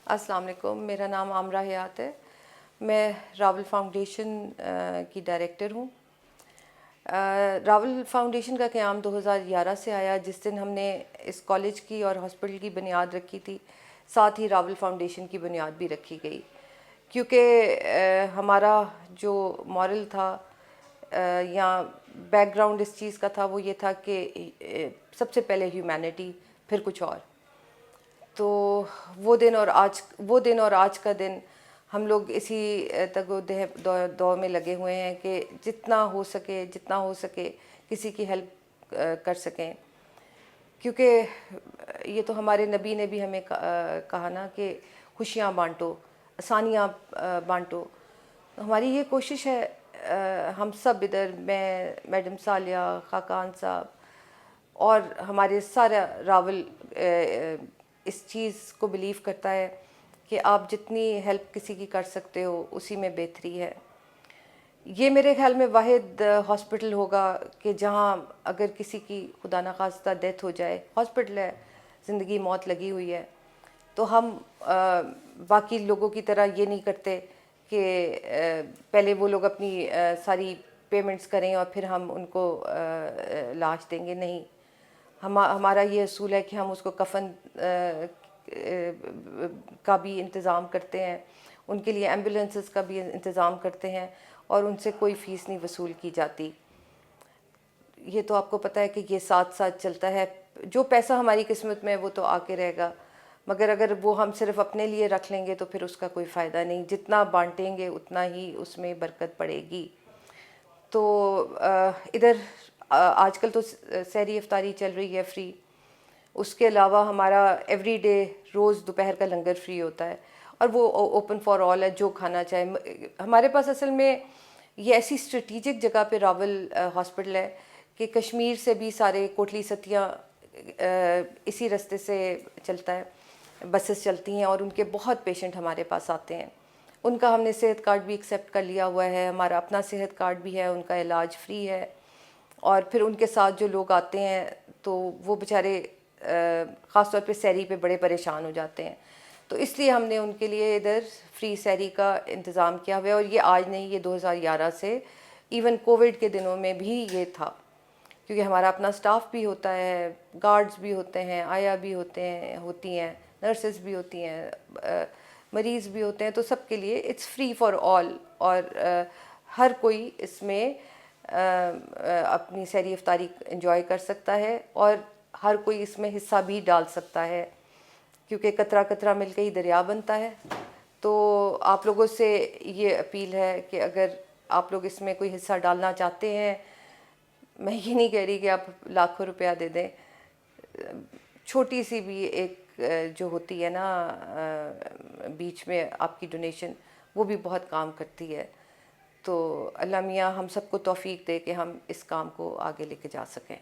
अस्सलाम वालेकुम, मेरा नाम आमरा हयात है। मैं रावल फाउंडेशन की डायरेक्टर हूँ। रावल फाउंडेशन का क़याम 2011 से आया, जिस दिन हमने इस कॉलेज की और हॉस्पिटल की बुनियाद रखी थी, साथ ही रावल फाउंडेशन की बुनियाद भी रखी गई। क्योंकि हमारा जो मॉरल था या बैकग्राउंड इस चीज़ का था, वो ये था कि सबसे पहले ह्यूमैनिटी, फिर कुछ और। तो वो दिन और आज का दिन हम लोग इसी दौर में लगे हुए हैं कि जितना हो सके किसी की हेल्प कर सकें। क्योंकि ये तो हमारे नबी ने भी हमें कहा ना कि खुशियाँ बांटो, आसानियाँ बांटो। हमारी ये कोशिश है, हम सब इधर, मैं, मैडम सालिया, खाकान साहब और हमारे सारा रावल इस चीज़ को बिलीव करता है कि आप जितनी हेल्प किसी की कर सकते हो उसी में बेहतरी है। ये मेरे ख्याल में वाहिद हॉस्पिटल होगा कि जहाँ अगर किसी की खुदा न खास्ता डेथ हो जाए, हॉस्पिटल है, ज़िंदगी मौत लगी हुई है, तो हम बाकी लोगों की तरह ये नहीं करते कि पहले वो लोग अपनी सारी पेमेंट्स करें और फिर हम उनको लाश देंगे। नहीं, हमारा ये असूल है कि हम उसको कफन का भी इंतज़ाम करते हैं, उनके लिए एम्बुलेंसेस का भी इंतज़ाम करते हैं और उनसे कोई फ़ीस नहीं वसूल की जाती। ये तो आपको पता है कि ये साथ साथ चलता है। जो पैसा हमारी किस्मत में है वो तो आके रहेगा, मगर अगर वो हम सिर्फ अपने लिए रख लेंगे तो फिर उसका कोई फ़ायदा नहीं। जितना बांटेंगे उतना ही उसमें बरकत पड़ेगी। तो इधर आजकल तो सहरी इफ्तारी चल रही है फ्री। उसके अलावा हमारा एवरी डे रोज़ दोपहर का लंगर फ्री होता है और वो ओपन फॉर ऑल है, जो खाना चाहे। हमारे पास असल में ये ऐसी स्ट्रेटिजिक जगह पे रावल हॉस्पिटल है कि कश्मीर से भी सारे कोटली सतियाँ इसी रास्ते से चलता है, बसेस चलती हैं और उनके बहुत पेशेंट हमारे पास आते हैं। उनका हमने सेहत कार्ड भी एक्सेप्ट कर लिया हुआ है, हमारा अपना सेहत कार्ड भी है, उनका इलाज फ्री है। और फिर उनके साथ जो लोग आते हैं तो वो बेचारे ख़ास तौर पे सहरी पे बड़े परेशान हो जाते हैं, तो इसलिए हमने उनके लिए इधर फ्री सहरी का इंतज़ाम किया हुआ है। और ये आज नहीं, ये 2011 से, इवन कोविड के दिनों में भी ये था, क्योंकि हमारा अपना स्टाफ भी होता है, गार्ड्स भी होते हैं, आया भी होती हैं, नर्सेज भी होती हैं, मरीज़ भी होते हैं, तो सबके लिए इट्स फ्री फॉर ऑल। और हर कोई इसमें अपनी सहरी इफ्तारी एंजॉय कर सकता है और हर कोई इसमें हिस्सा भी डाल सकता है, क्योंकि कतरा कतरा मिलकर ही दरिया बनता है। तो आप लोगों से ये अपील है कि अगर आप लोग इसमें कोई हिस्सा डालना चाहते हैं, मैं ये नहीं कह रही कि आप लाखों रुपया दे दें, छोटी सी भी एक जो होती है ना बीच में आपकी डोनेशन, वो भी बहुत काम करती है। तो अल्लाह मियाँ हम सबको तौफीक दे कि हम इस काम को आगे लेके जा सकें।